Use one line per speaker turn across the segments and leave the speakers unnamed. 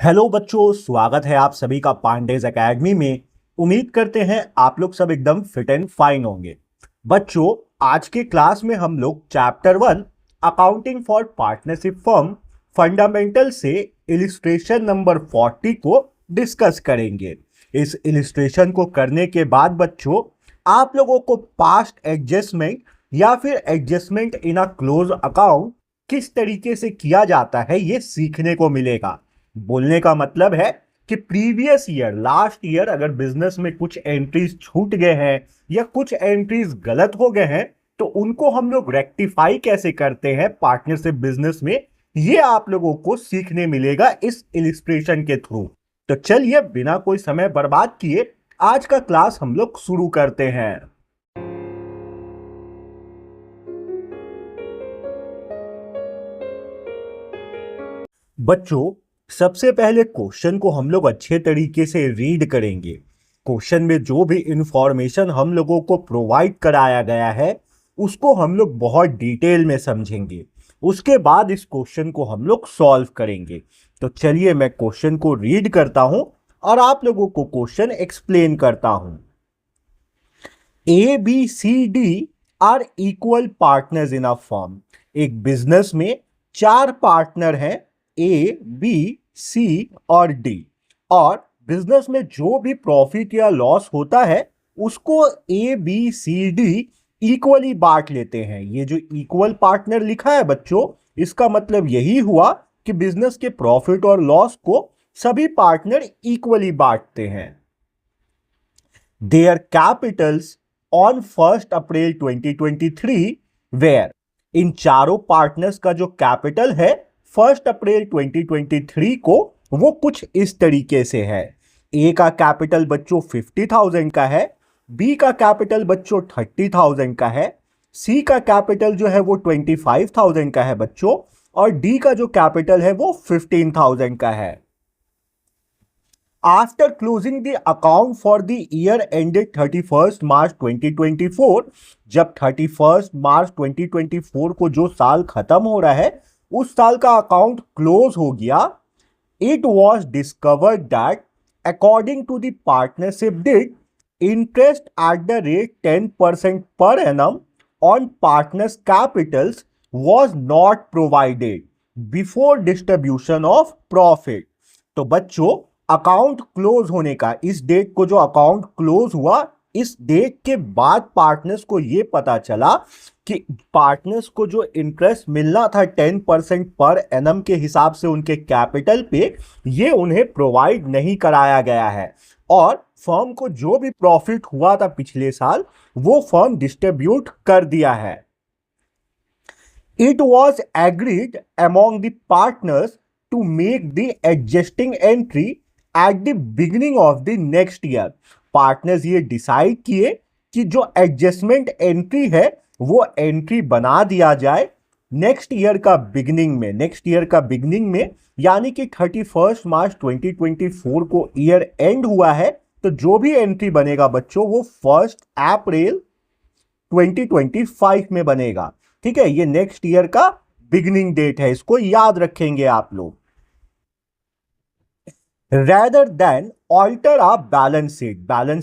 Hello बच्चों, स्वागत है आप सभी का पांडेज एकेडमी में। उम्मीद करते हैं आप लोग सब एकदम फिट एंड फाइन होंगे। बच्चों, आज के क्लास में हम लोग chapter 1 accounting for partnership firm fundamental से इलिस्ट्रेशन नंबर 40 को डिस्कस करेंगे। इस इलिस्ट्रेशन को करने के बाद बच्चों, आप लोगों को पास्ट एडजस्टमेंट या फिर adjustment in a close account किस तरीके से किया जाता है ये सीखने को मिलेगा। बोलने का मतलब है कि प्रीवियस ईयर लास्ट ईयर अगर बिजनेस में कुछ एंट्रीज छूट गए हैं या कुछ एंट्रीज गलत हो गए हैं तो उनको हम लोग रेक्टिफाई कैसे करते हैं पार्टनरशिप बिजनेस में, ये आप लोगों को सीखने मिलेगा इस इलिस्ट्रेशन के थ्रू। तो चलिए बिना कोई समय बर्बाद किए आज का क्लास हम लोग शुरू करते हैं। बच्चों, सबसे पहले क्वेश्चन को हम लोग अच्छे तरीके से रीड करेंगे। क्वेश्चन में जो भी इंफॉर्मेशन हम लोगों को प्रोवाइड कराया गया है उसको हम लोग बहुत डिटेल में समझेंगे। उसके बाद इस क्वेश्चन को हम लोग सॉल्व करेंगे। तो चलिए मैं क्वेश्चन को रीड करता हूं और आप लोगों को क्वेश्चन एक्सप्लेन करता हूं। A B C D are equal partners in a firm. एक बिजनेस में 4 पार्टनर हैं, ए बी सी और डी। और बिजनेस में जो भी प्रॉफिट या लॉस होता है उसको A B C D equally बांट लेते हैं। ये जो इक्वल पार्टनर लिखा है बच्चों, इसका मतलब यही हुआ कि बिजनेस के प्रॉफिट और लॉस को सभी पार्टनर इक्वली बांटते हैं। Their capitals on 1 April 2023 were. इन चारों पार्टनर्स का जो कैपिटल है 1 अप्रैल 2023 को वो कुछ इस तरीके से है। ए का कैपिटल बच्चों 50,000 का है, बी का कैपिटल बच्चों 30,000 का है, सी का कैपिटल जो है वो 25,000 का है बच्चों, और डी का जो कैपिटल है वो 15,000 का है। After closing the account for the year ended 31st March 2024, जब 31st मार्च 2024 को जो साल खत्म हो रहा है उस साल का अकाउंट क्लोज हो गया। It was discovered that according to the partnership deed, interest at the rate 10% per annum on partners' capitals was not provided before distribution of profit। तो बच्चों, अकाउंट क्लोज होने का इस डेट को, जो अकाउंट क्लोज हुआ इस डेट के बाद पार्टनर्स को यह पता चला कि पार्टनर्स को जो इंटरेस्ट मिलना था 10% पर एनम के हिसाब से उनके कैपिटल पे, ये उन्हें प्रोवाइड नहीं कराया गया है। और फर्म को जो भी प्रॉफिट हुआ था पिछले साल वो फर्म डिस्ट्रीब्यूट कर दिया है। It was agreed among the partners to make the adjusting entry at the beginning of the next year। Partners ये डिसाइड किए कि जो एडजस्टमेंट एंट्री है वो एंट्री बना दिया जाए नेक्स्ट ईयर का बिगिनिंग में, यानी कि 31 मार्च 2024 को ईयर एंड हुआ है तो जो भी एंट्री बनेगा बच्चों वो 1 अप्रैल 2025 में बनेगा। ठीक है, ये नेक्स्ट ईयर का बिगिनिंग डेट है, इसको याद रखेंगे आप लोग। Rather than alter a balance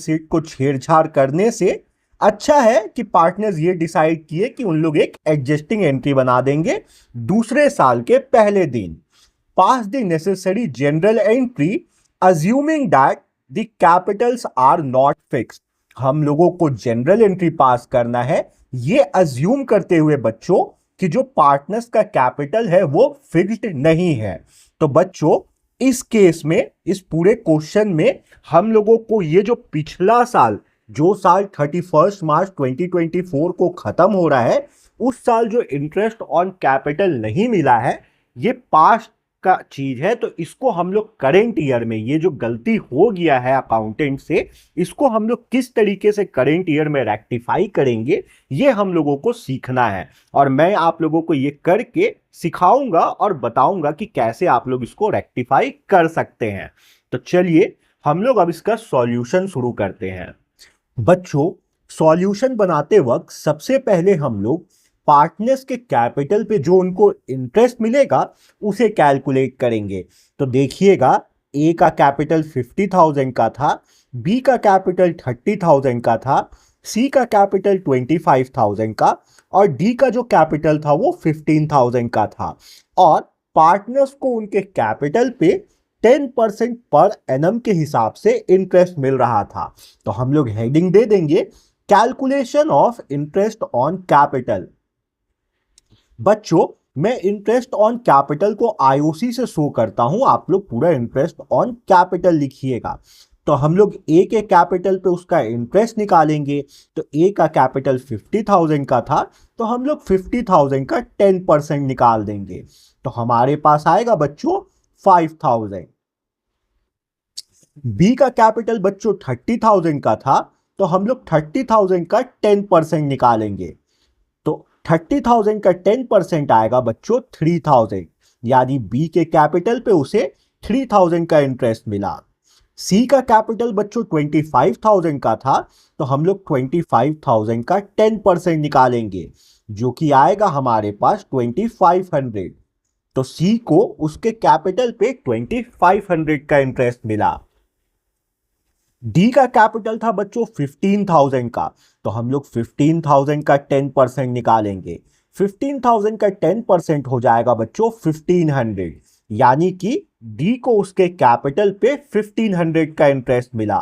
sheet को छेड़छाड़ करने से अच्छा है कि पार्टनर्स ये डिसाइड किए कि उन लोग एक एडजस्टिंग एंट्री बना देंगे दूसरे साल के पहले दिन। Pass the necessary general entry assuming that the capitals are not fixed. हम लोगों को जनरल एंट्री पास करना है ये अज्यूम करते हुए बच्चों कि जो पार्टनर्स का कैपिटल है वो फिक्स्ड नहीं है। तो बच्चों, इस केस में, इस पूरे क्वेश्चन में हम लोगों को ये जो पिछला साल, जो साल 31 मार्च 2024 को खत्म हो रहा है, उस साल जो इंटरेस्ट ऑन कैपिटल नहीं मिला है ये पास्ट का चीज है। तो इसको हम लोग करेंट ईयर में, ये जो गलती हो गया है अकाउंटेंट से, इसको हम लोग किस तरीके से करेंट ईयर में रेक्टिफाई करेंगे ये हम लोगों को सीखना है। और मैं आप लोगों को ये करके सिखाऊंगा और बताऊंगा कि कैसे आप लोग इसको रेक्टिफाई कर सकते हैं। तो चलिए हम लोग अब इसका सॉल्यूशन शुरू करते हैं। बच्चों, सॉल्यूशन बनाते वक्त सबसे पहले हम लोग पार्टनर्स के कैपिटल पे जो उनको इंटरेस्ट मिलेगा उसे कैलकुलेट करेंगे। तो देखिएगा, ए का कैपिटल 50,000 का था, बी का कैपिटल 30,000 का था, सी का कैपिटल 25,000 का और डी का जो कैपिटल था वो 15,000 का था। और पार्टनर्स को उनके कैपिटल पे 10% पर एनम के हिसाब से इंटरेस्ट मिल रहा था। तो हम लोग हेडिंग दे देंगे calculation of interest on capital. बच्चों, मैं इंटरेस्ट ऑन कैपिटल को आईओसी से शो करता हूं, आप लोग पूरा इंटरेस्ट ऑन कैपिटल लिखिएगा। तो हम लोग ए के कैपिटल पे उसका इंटरेस्ट निकालेंगे। तो ए का कैपिटल 50,000 का था, तो हम लोग 50,000 का 10% निकाल देंगे। तो हमारे पास आएगा बच्चों 5,000। बी का कैपिटल बच्चों 30,000 का था, तो हम लोग 30,000 का 10% निकालेंगे। तो 30,000 का 10% आएगा बच्चों 3,000, यानी बी के कैपिटल पे उसे 3,000 का इंटरेस्ट मिला। सी का कैपिटल बच्चों 25,000 का था, तो हम लोग 25,000 का 10% निकालेंगे, जो कि आएगा हमारे पास 2500। तो सी को उसके कैपिटल पे 2500 का इंटरेस्ट मिला। डी का कैपिटल था बच्चों 15,000 का, तो हम लोग 15,000 का 10% निकालेंगे। 15,000 का 10% हो जाएगा बच्चों 1500, यानी कि डी को उसके कैपिटल पे 1500 का इंटरेस्ट मिला।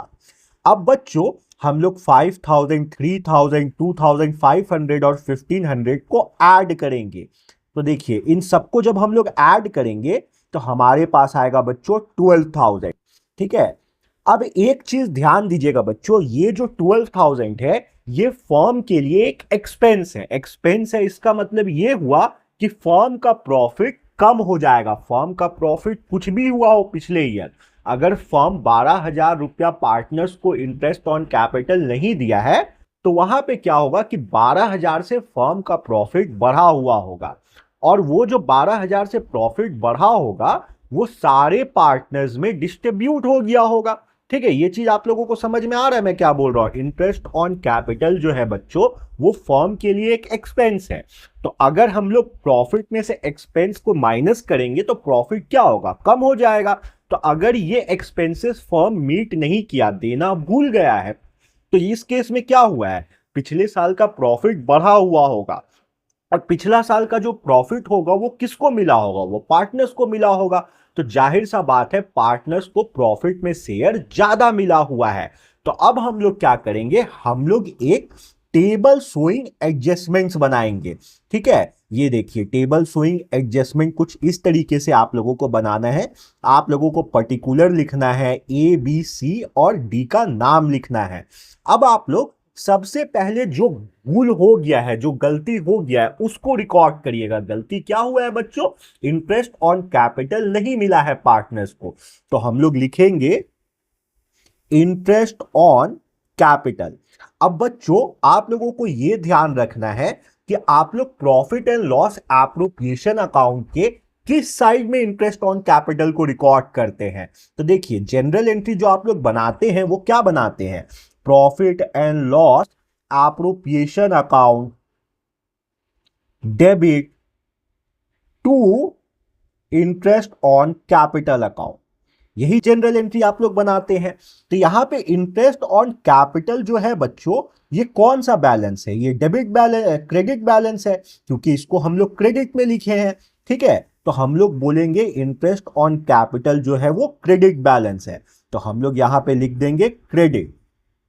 अब बच्चों हम लोग 5,000, 3,000, 2,500 और 1500 को ऐड करेंगे। तो देखिए, इन सबको जब हम लोग ऐड करेंगे तो हमारे पास आएगा बच्चों 12,000। ठीक है, अब एक चीज ध्यान दीजिएगा बच्चों, ये जो 12,000 है ये फर्म के लिए एक एक्सपेंस है। एक्सपेंस है, इसका मतलब ये हुआ कि फर्म का प्रॉफिट कम हो जाएगा। फर्म का प्रॉफिट कुछ भी हुआ हो पिछले ईयर, अगर फर्म 12,000 रुपया पार्टनर्स को इंटरेस्ट ऑन कैपिटल नहीं दिया है तो वहां पे क्या होगा कि 12,000 से फर्म का प्रॉफिट बढ़ा हुआ होगा, और वो जो 12,000 से प्रॉफिट बढ़ा होगा वो सारे पार्टनर्स में डिस्ट्रीब्यूट हो गया होगा। ठीक है, ये चीज आप लोगों को समझ में आ रहा है मैं क्या बोल रहा हूं। इंटरेस्ट ऑन कैपिटल जो है बच्चों वो फर्म के लिए एक एक्सपेंस है। तो अगर हम लोग प्रॉफिट में से एक्सपेंस को माइनस करेंगे तो प्रॉफिट क्या होगा, कम हो जाएगा। तो अगर ये एक्सपेंसेस फर्म मीट नहीं किया, देना भूल गया है, तो इस केस में क्या हुआ है, पिछले साल का प्रॉफिट बढ़ा हुआ होगा, और पिछला साल का जो प्रॉफिट होगा वो किसको मिला होगा, वो पार्टनर्स को मिला होगा। तो जाहिर सा बात है पार्टनर्स को प्रॉफिट में शेयर ज्यादा मिला हुआ है। तो अब हम लोग क्या करेंगे, हम लोग एक टेबल शोइंग एडजस्टमेंट्स बनाएंगे। ठीक है, ये देखिए टेबल शोइंग एडजस्टमेंट कुछ इस तरीके से आप लोगों को बनाना है। आप लोगों को पर्टिकुलर लिखना है, ए बी सी और डी का नाम लिखना है। अब आप लोग सबसे पहले जो भूल हो गया है, जो गलती हो गया है उसको रिकॉर्ड करिएगा। गलती क्या हुआ है बच्चों, इंटरेस्ट ऑन कैपिटल नहीं मिला है पार्टनर्स को। तो हम लोग लिखेंगे इंटरेस्ट ऑन कैपिटल। अब बच्चों आप लोगों को यह ध्यान रखना है कि आप लोग profit and loss appropriation account के किस साइड में इंटरेस्ट ऑन कैपिटल को रिकॉर्ड करते हैं। तो देखिए, जनरल एंट्री जो आप लोग बनाते हैं वो क्या बनाते हैं, profit and loss appropriation account debit to interest on capital account, यही जनरल एंट्री आप लोग बनाते हैं। तो यहां पे इंटरेस्ट ऑन कैपिटल जो है बच्चों ये कौन सा बैलेंस है, ये डेबिट बैलेंस, क्रेडिट बैलेंस है, क्योंकि इसको हम लोग क्रेडिट में लिखे हैं। ठीक है, तो हम लोग बोलेंगे इंटरेस्ट ऑन कैपिटल जो है वो क्रेडिट बैलेंस है, तो हम लोग यहां पे लिख देंगे क्रेडिट।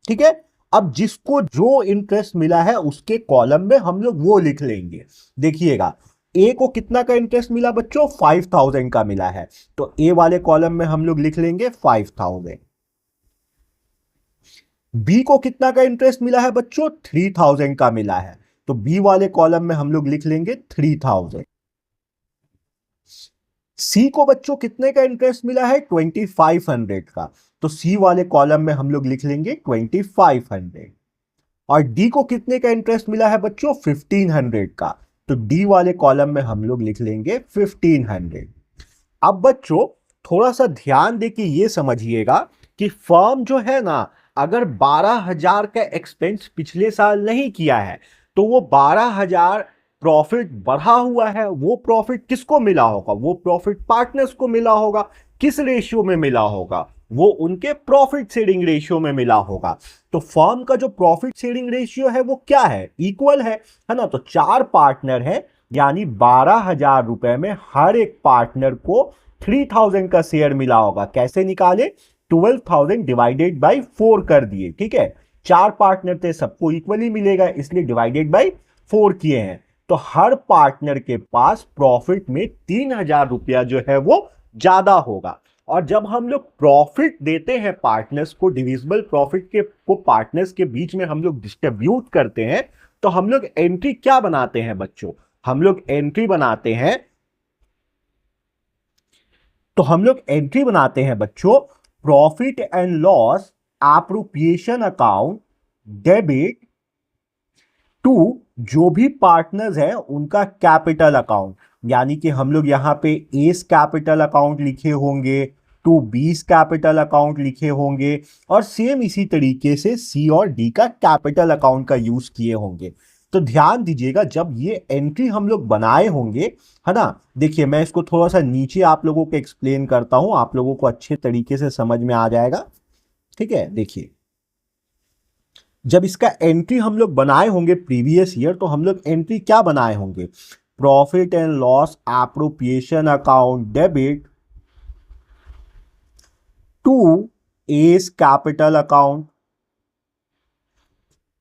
ठीक है, अब जिसको जो इंटरेस्ट मिला है उसके कॉलम में हम लोग वो लिख लेंगे। देखिएगा, ए को कितना का इंटरेस्ट मिला बच्चों, 5,000 का मिला है, तो ए वाले कॉलम में हम लोग लिख लेंगे 5,000। बी को कितना का इंटरेस्ट मिला है बच्चों, 3,000 का मिला है, तो बी वाले कॉलम में हम लोग लिख लेंगे 3,000। सी को बच्चों कितने का इंटरेस्ट मिला है, 2,500 का, तो सी वाले कॉलम में हम लोग लिख लेंगे 2,500। और डी को कितने का इंटरेस्ट मिला है बच्चों, 1,500 का, तो डी वाले कॉलम में हम लोग लिख लेंगे 1,500। अब बच्चों थोड़ा सा ध्यान दे के ये समझिएगा कि फर्म जो है ना, अगर 12,000 का एक्सपेंस पिछले साल नहीं किया है तो वो 12,000 प्रॉफिट बढ़ा हुआ है वो प्रॉफिट किसको मिला होगा, वो प्रॉफिट पार्टनर्स को मिला होगा। किस रेशियो में मिला होगा, वो उनके प्रॉफिट शेयरिंग रेशियो में मिला होगा। तो फर्म का जो प्रॉफिट शेयरिंग रेशियो है वो क्या है, इक्वल है ना। तो 4 पार्टनर है यानी 12,000 रुपए में हर एक पार्टनर को 3,000 का शेयर मिला होगा। कैसे निकाले, 12,000 डिवाइडेड बाई 4 कर दिए, ठीक है। 4 पार्टनर थे, सबको इक्वली मिलेगा, इसलिए डिवाइडेड बाई 4 किए हैं। तो हर पार्टनर के पास प्रॉफिट में 3,000 रुपया जो है वो ज्यादा होगा। और जब हम लोग प्रॉफिट देते हैं पार्टनर्स को, डिविजिबल प्रॉफिट के को पार्टनर्स के बीच में हम लोग डिस्ट्रीब्यूट करते हैं, तो हम लोग एंट्री क्या बनाते हैं बच्चों, हम लोग एंट्री बनाते हैं, तो हम लोग एंट्री बनाते हैं बच्चों, profit and loss appropriation account debit to जो भी पार्टनर्स हैं उनका कैपिटल अकाउंट। यानी कि हम लोग यहां पे एस कैपिटल अकाउंट लिखे होंगे, टू बीस कैपिटल अकाउंट लिखे होंगे, और सेम इसी तरीके से सी और डी का कैपिटल अकाउंट का यूज किए होंगे। तो ध्यान दीजिएगा जब ये एंट्री हम लोग बनाए होंगे, है ना। देखिए मैं इसको थोड़ा सा नीचे आप लोगों को एक्सप्लेन करता हूं, आप लोगों को अच्छे तरीके से समझ में आ जाएगा, ठीक है। देखिए जब इसका एंट्री हम लोग बनाए होंगे प्रीवियस ईयर, तो हम लोग एंट्री क्या बनाए होंगे, profit and loss appropriation account debit to S capital account,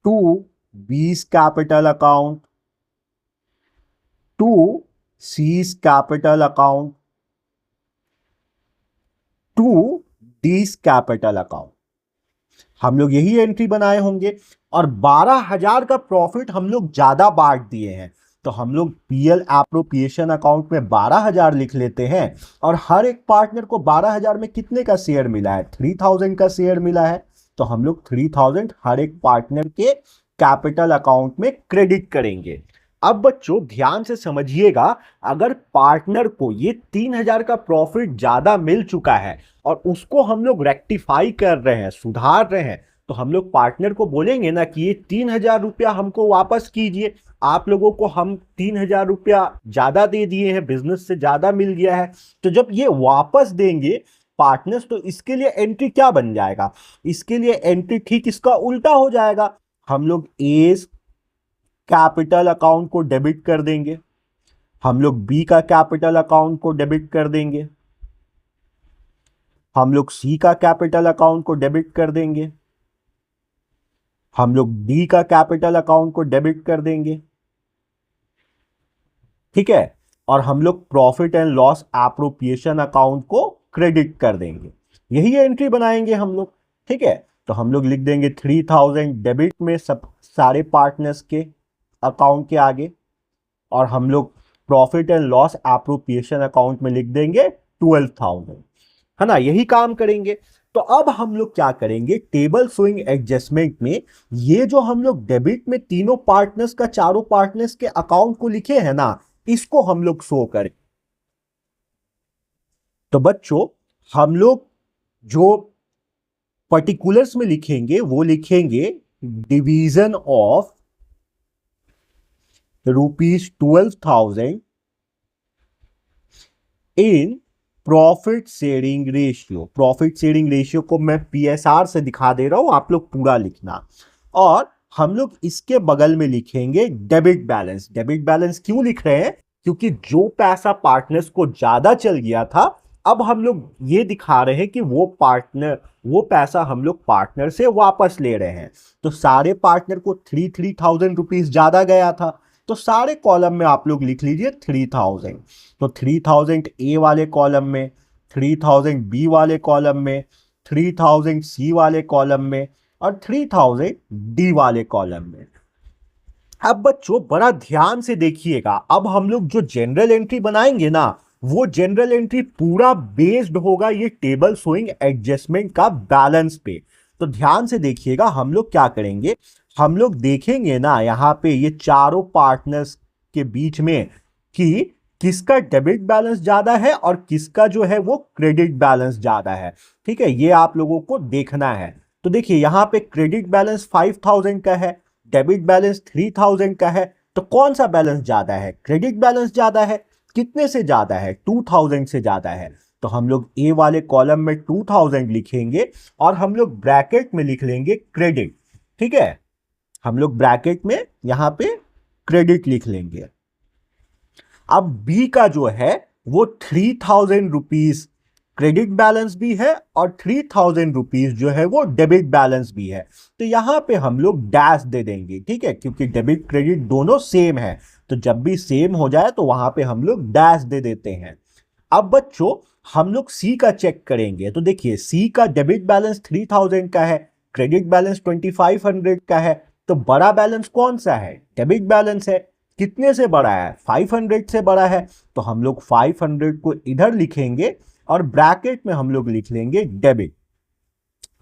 to B's capital account, to C's capital account, to D's capital account. हम लोग यही एंट्री बनाए होंगे। और 12,000 का प्रॉफिट हम लोग ज्यादा बांट दिए हैं, तो हम लोग पीएल एप्रोप्रिएशन अकाउंट में 12,000 लिख लेते हैं। और हर एक पार्टनर को 12,000 में कितने का शेयर मिला है, 3,000 का शेयर मिला है। तो हम लोग 3,000 हर एक पार्टनर के कैपिटल अकाउंट में क्रेडिट करेंगे। अब बच्चों ध्यान से समझिएगा, अगर पार्टनर को ये 3,000 का प्रॉफिट ज्यादा मिल चुका है और उसको हम लोग रेक्टिफाई कर रहे हैं, सुधार रहे हैं, तो हम लोग पार्टनर को बोलेंगे ना कि ये 3,000 रुपया हमको वापस कीजिए, आप लोगों को हम 3,000 रुपया ज्यादा दे दिए हैं, बिजनेस से ज्यादा मिल गया है। तो जब ये वापस देंगे पार्टनर्स, तो इसके लिए एंट्री क्या बन जाएगा, इसके लिए एंट्री ठीक इसका उल्टा हो जाएगा। हम लोग एस कैपिटल अकाउंट को डेबिट कर देंगे, हम लोग बी का कैपिटल अकाउंट को डेबिट कर देंगे, हम लोग सी का कैपिटल अकाउंट को डेबिट कर देंगे, हम लोग डी का कैपिटल अकाउंट को डेबिट कर देंगे, ठीक है। और हम लोग profit and loss appropriation account को क्रेडिट कर देंगे। यही एंट्री बनाएंगे हम लोग, ठीक है। तो हम लोग लिख देंगे 3,000 डेबिट में सब सारे पार्टनर्स के अकाउंट के आगे, और हम लोग profit and loss appropriation account में लिख देंगे 12,000, है ना। यही काम करेंगे। तो अब हम लोग क्या करेंगे, टेबल शोइंग एडजस्टमेंट में ये जो हम लोग डेबिट में तीनों पार्टनर्स का, चारों पार्टनर्स के अकाउंट को लिखे हैं ना, इसको हम लोग शो करें। तो बच्चों हम लोग जो पर्टिकुलर्स में लिखेंगे वो लिखेंगे division of ₹12,000 in profit sharing ratio. Profit sharing ratio को मैं पीएसआर से दिखा दे रहा हूं, आप लोग पूरा लिखना। और हम लोग इसके बगल में लिखेंगे डेबिट बैलेंस। डेबिट बैलेंस क्यों लिख रहे हैं, क्योंकि जो पैसा पार्टनर्स को ज्यादा चल गया था, अब हम लोग ये दिखा रहे हैं कि वो पैसा हम लोग पार्टनर से वापस ले रहे हैं। तो सारे पार्टनर को 3,000 रुपीज ज्यादा गया था, तो सारे कॉलम में आप लोग लिख लीजिए 3,000। तो 3,000 ए वाले कॉलम में, 3,000 बी वाले कॉलम में, 3,000 सी वाले कॉलम में, और 3,000 डी वाले कॉलम में। अब बच्चों बड़ा ध्यान से देखिएगा, अब हम लोग जो जनरल एंट्री बनाएंगे ना, वो जनरल एंट्री पूरा बेस्ड होगा ये टेबल शोइंग एडजस्टमेंट का बैलेंस पे। तो ध्यान से देखिएगा, हम लोग क्या करेंगे, हम लोग देखेंगे ना यहाँ पे ये चारों पार्टनर्स के बीच में कि किसका डेबिट बैलेंस ज्यादा है और किसका जो है वो क्रेडिट बैलेंस ज्यादा है, ठीक है। ये आप लोगों को देखना है। तो देखिए यहाँ पे क्रेडिट बैलेंस 5,000 का है, डेबिट बैलेंस 3,000 का है, तो कौन सा बैलेंस ज्यादा है? क्रेडिट बैलेंस ज्यादा है। कितने से ज्यादा है? 2000 से ज्यादा है। तो हम लोग ए वाले कॉलम में 2000 लिखेंगे और हम लोग ब्रैकेट में लिख लेंगे क्रेडिट। ठीक है, हम लोग ब्रैकेट में यहां पे क्रेडिट लिख लेंगे। अब बी का जो है वो 3000 रुपीज क्रेडिट बैलेंस भी है और 3000 रुपीज जो है वो डेबिट बैलेंस भी है। तो यहां पे हम लोग डैश दे देंगे, ठीक है, क्योंकि डेबिट क्रेडिट दोनों सेम है। तो जब भी सेम हो जाए तो वहां पे हम लोग डैश दे देते हैं। अब बच्चों हम लोग सी का चेक करेंगे। तो देखिए सी का डेबिट बैलेंस 3000 का है, क्रेडिट बैलेंस 2500 का है। तो बड़ा बैलेंस कौन सा है? डेबिट बैलेंस है। कितने से बड़ा है? 500 से बड़ा है। तो हम लोग 500 को इधर लिखेंगे और ब्रैकेट में हम लोग लिख लेंगे डेबिट।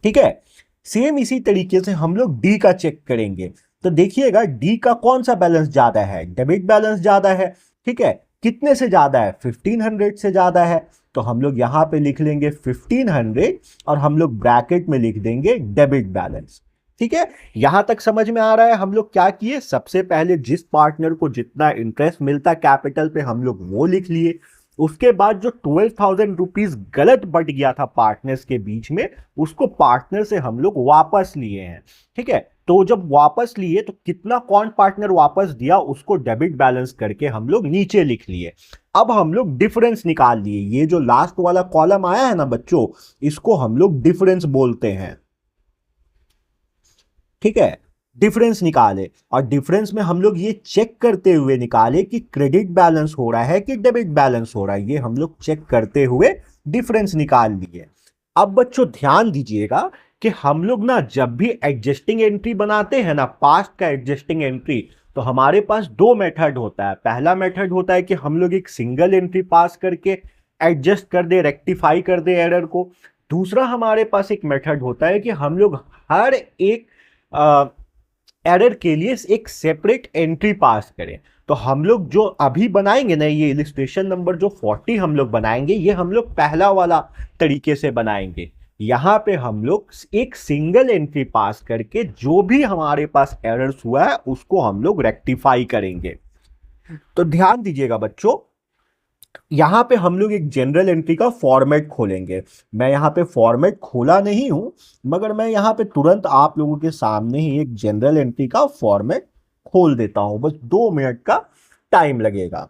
ठीक है, सेम इसी तरीके से हम लोग डी का चेक करेंगे। तो देखिएगा डी का कौन सा बैलेंस ज्यादा है? डेबिट बैलेंस ज्यादा है। ठीक है, कितने से ज्यादा है? 1500 से ज्यादा है। तो हम लोग यहां पे लिख लेंगे 1500 और हम लोग ब्रैकेट में लिख देंगे डेबिट बैलेंस। ठीक है, यहां तक समझ में आ रहा है? हम लोग क्या किए, सबसे पहले जिस पार्टनर को जितना इंटरेस्ट मिलता कैपिटल पे हम लोग वो लिख लिए। उसके बाद जो 12,000 रुपीज गलत बट गया था पार्टनर्स के बीच में, उसको पार्टनर से हम लोग वापस लिए हैं। ठीक है, तो जब वापस लिए तो कितना कौन पार्टनर वापस दिया उसको डेबिट बैलेंस करके हम लोग नीचे लिख लिए। अब हम लोग डिफरेंस निकाल लिए। ये जो लास्ट वाला कॉलम आया है ना बच्चों, इसको हम लोग डिफरेंस बोलते हैं। ठीक है, डिफरेंस निकाले और डिफरेंस में हम लोग ये चेक करते हुए निकाले कि क्रेडिट बैलेंस हो रहा है कि डेबिट बैलेंस हो रहा है। ये हम लोग चेक करते हुए डिफरेंस निकाल लिए। अब बच्चों ध्यान दीजिएगा कि हम लोग ना जब भी एडजस्टिंग एंट्री बनाते हैं ना, पास्ट का एडजस्टिंग एंट्री, तो हमारे पास दो मेथड होता है। पहला मेथड होता है कि हम लोग एक सिंगल एंट्री पास करके एडजस्ट कर दे, रेक्टिफाई कर दे एरर को। दूसरा हमारे पास एक मेथड होता है कि हम लोग हर एक एरर के लिए एक सेपरेट एंट्री पास करें। तो हम लोग जो अभी बनाएंगे ना, ये इलिस्ट्रेशन नंबर जो 40 हम लोग बनाएंगे, ये हम लोग पहला वाला तरीके से बनाएंगे। यहां पे हम लोग एक सिंगल एंट्री पास करके जो भी हमारे पास एरर्स हुआ है उसको हम लोग रेक्टिफाई करेंगे। तो ध्यान दीजिएगा बच्चों, यहां पे हम लोग एक जनरल एंट्री का फॉर्मेट खोलेंगे। मैं यहां पे फॉर्मेट खोला नहीं हूं, मगर मैं यहां पे तुरंत आप लोगों के सामने ही एक जनरल एंट्री का फॉर्मेट खोल देता हूं। बस 2 मिनट का टाइम लगेगा।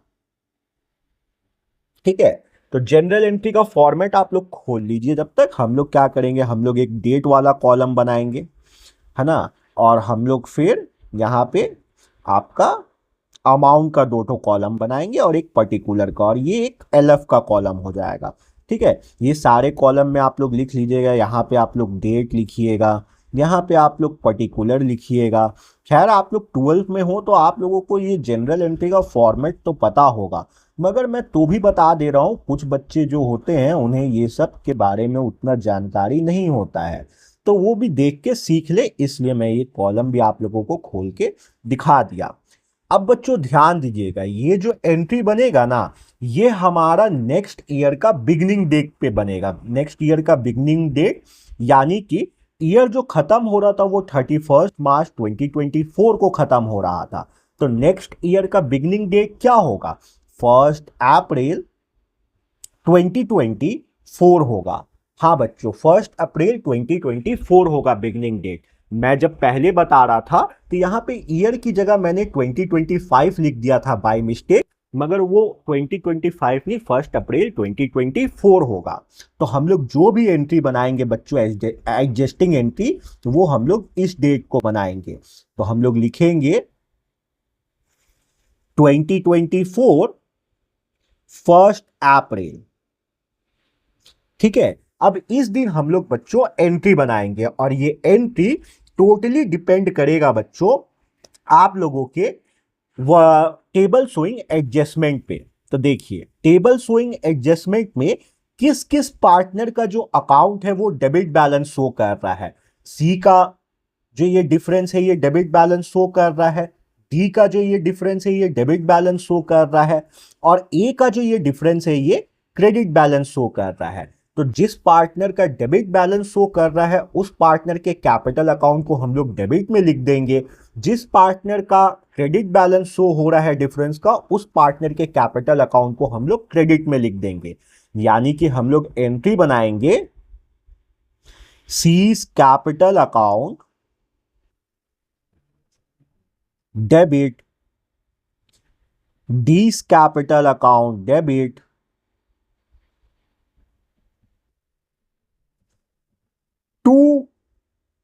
ठीक है, तो जनरल एंट्री का फॉर्मेट आप लोग खोल लीजिए। जब तक हम लोग क्या करेंगे, हम लोग एक डेट वाला कॉलम बनाएंगे, है ना, और हम लोग फिर यहाँ पे आपका अमाउंट का 2 कॉलम बनाएंगे और एक पर्टिकुलर का, और ये एक एलएफ का कॉलम हो जाएगा। ठीक है, ये सारे कॉलम में आप लोग लिख लीजिएगा। यहाँ पे आप लोग डेट लिखिएगा, यहाँ पे आप लोग पर्टिकुलर लिखिएगा। खैर आप लोग 12th में हो तो आप लोगों को ये जनरल एंट्री का फॉर्मेट तो पता होगा, मगर मैं तो भी बता दे रहा हूँ, कुछ बच्चे जो होते हैं उन्हें ये सब के बारे में उतना जानकारी नहीं होता है, तो वो भी देख के सीख ले, इसलिए मैं ये कॉलम भी आप लोगों को खोल के दिखा दिया। अब बच्चों ध्यान दीजिएगा, ये जो एंट्री बनेगा ना, ये हमारा नेक्स्ट ईयर का बिगनिंग डेट पे बनेगा। नेक्स्ट ईयर का बिगनिंग डेट यानी कि ईयर जो खत्म हो रहा था वो 31 मार्च 2024 को खत्म हो रहा था। तो नेक्स्ट ईयर का बिगनिंग डेट क्या होगा? 1 अप्रैल 2024 होगा। हाँ बच्चों, 1 अप्रैल 2024 होगा बिगनिंग डेट। मैं जब पहले बता रहा था तो यहाँ पे ईयर की जगह मैंने 2025 लिख दिया था बाय मिस्टेक, मगर वो 2025 नहीं, 1 अप्रैल 2024 होगा। तो हम लोग जो भी एंट्री बनाएंगे बच्चों, एडजस्टिंग एंट्री, तो वो हम लोग इस डेट को बनाएंगे। तो हम लोग लिखेंगे 2024 1 अप्रैल। ठीक है, अब इस दिन हम लोग बच्चों एंट्री बनाएंगे और ये एंट्री टोटली डिपेंड करेगा बच्चों आप लोगों के टेबल शोइंग एडजस्टमेंट पे। तो देखिए टेबल शोइंग एडजस्टमेंट में किस किस पार्टनर का जो अकाउंट है वो डेबिट बैलेंस शो कर रहा है। सी का जो ये डिफरेंस है ये डेबिट बैलेंस शो कर रहा है, डी का जो ये डिफरेंस है ये डेबिट बैलेंस शो कर रहा है, और ए का जो ये डिफरेंस है ये क्रेडिट बैलेंस शो कर रहा है। तो जिस पार्टनर का डेबिट बैलेंस शो कर रहा है उस पार्टनर के कैपिटल अकाउंट को हम लोग डेबिट में लिख देंगे, जिस पार्टनर का क्रेडिट बैलेंस शो हो रहा है डिफरेंस का उस पार्टनर के कैपिटल अकाउंट को हम लोग क्रेडिट में लिख देंगे। यानी कि हम लोग एंट्री बनाएंगे C's capital account debit, D's capital account debit, to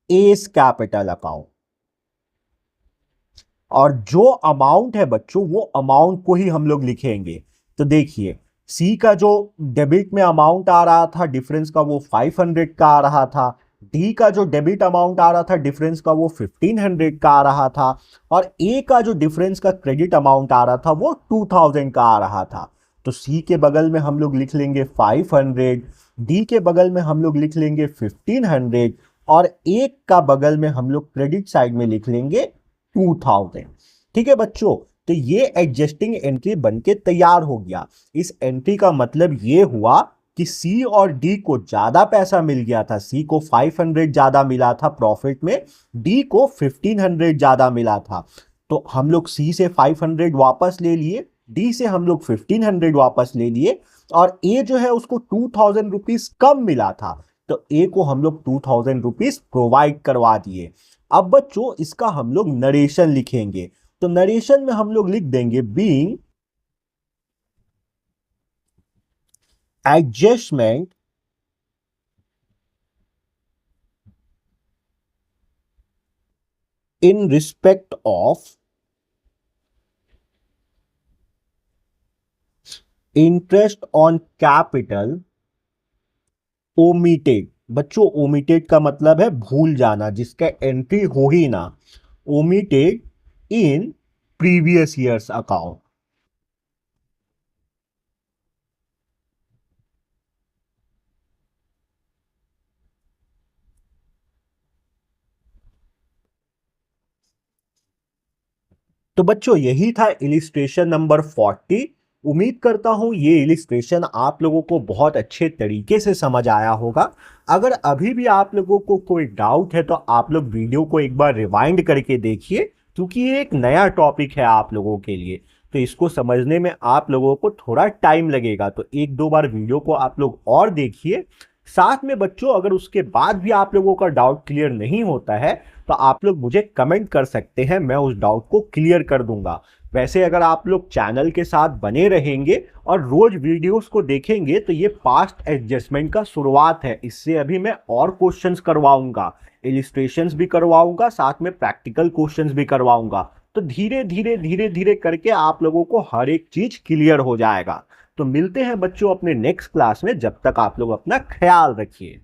S capital account. और जो अमाउंट है बच्चों वो अमाउंट को ही हम लोग लिखेंगे। तो देखिए सी का जो डेबिट में अमाउंट आ रहा था डिफरेंस का वो 500 का आ रहा था, डी का जो डेबिट अमाउंट आ रहा था डिफरेंस का वो 1500 का आ रहा था, और ए का जो डिफरेंस का क्रेडिट अमाउंट आ रहा था वो 2000 का आ रहा था। तो सी के बगल में हम लोग लिख लेंगे 500, डी के बगल में हम लोग लिख लेंगे 1500, और ए का बगल में हम लोग क्रेडिट साइड में लिख लेंगे 2000। ठीक है बच्चों, तो ये एडजस्टिंग एंट्री बनके तैयार हो गया। इस एंट्री का मतलब ये हुआ कि सी और डी को ज्यादा पैसा मिल गया था। सी को 500 ज्यादा मिला था प्रॉफिट में, डी को 1500 ज्यादा मिला था। तो हम लोग सी से 500 वापस ले लिए, डी से हम लोग 1500 वापस ले लिए, और ए जो है उसको 2000 रुपीज कम मिला था, तो ए को हम लोग 2000 रुपीज प्रोवाइड करवा दिए। अब बच्चों इसका हम लोग नरेशन लिखेंगे। तो नरेशन में हम लोग लिख देंगे being adjustment in respect of interest on capital omitted। बच्चों omitted का मतलब है भूल जाना, जिसका एंट्री हो ही ना, omitted in previous years account। तो बच्चों यही था इलिस्ट्रेशन नंबर 40। उम्मीद करता हूं ये इलिस्ट्रेशन आप लोगों को बहुत अच्छे तरीके से समझ आया होगा। अगर अभी भी आप लोगों को कोई डाउट है तो आप लोग वीडियो को एक बार रिवाइंड करके देखिए, क्योंकि ये एक नया टॉपिक है आप लोगों के लिए, तो इसको समझने में आप लोगों को थोड़ा टाइम लगेगा। तो एक दो बार वीडियो को आप लोग और देखिए। साथ में बच्चों अगर उसके बाद भी आप लोगों का डाउट क्लियर नहीं होता है तो आप लोग मुझे कमेंट कर सकते हैं, मैं उस डाउट को क्लियर कर दूंगा। वैसे अगर आप लोग चैनल के साथ बने रहेंगे और रोज वीडियोस को देखेंगे तो ये पास्ट एडजस्टमेंट का शुरुआत है। इससे अभी मैं और क्वेश्चंस करवाऊंगा, इलिस्ट्रेशंस भी करवाऊंगा, साथ में प्रैक्टिकल क्वेश्चंस भी करवाऊंगा। तो धीरे धीरे धीरे धीरे करके आप लोगों को हर एक चीज क्लियर हो जाएगा। तो मिलते हैं बच्चों अपने नेक्स्ट क्लास में, जब तक आप लोग अपना ख्याल रखिए।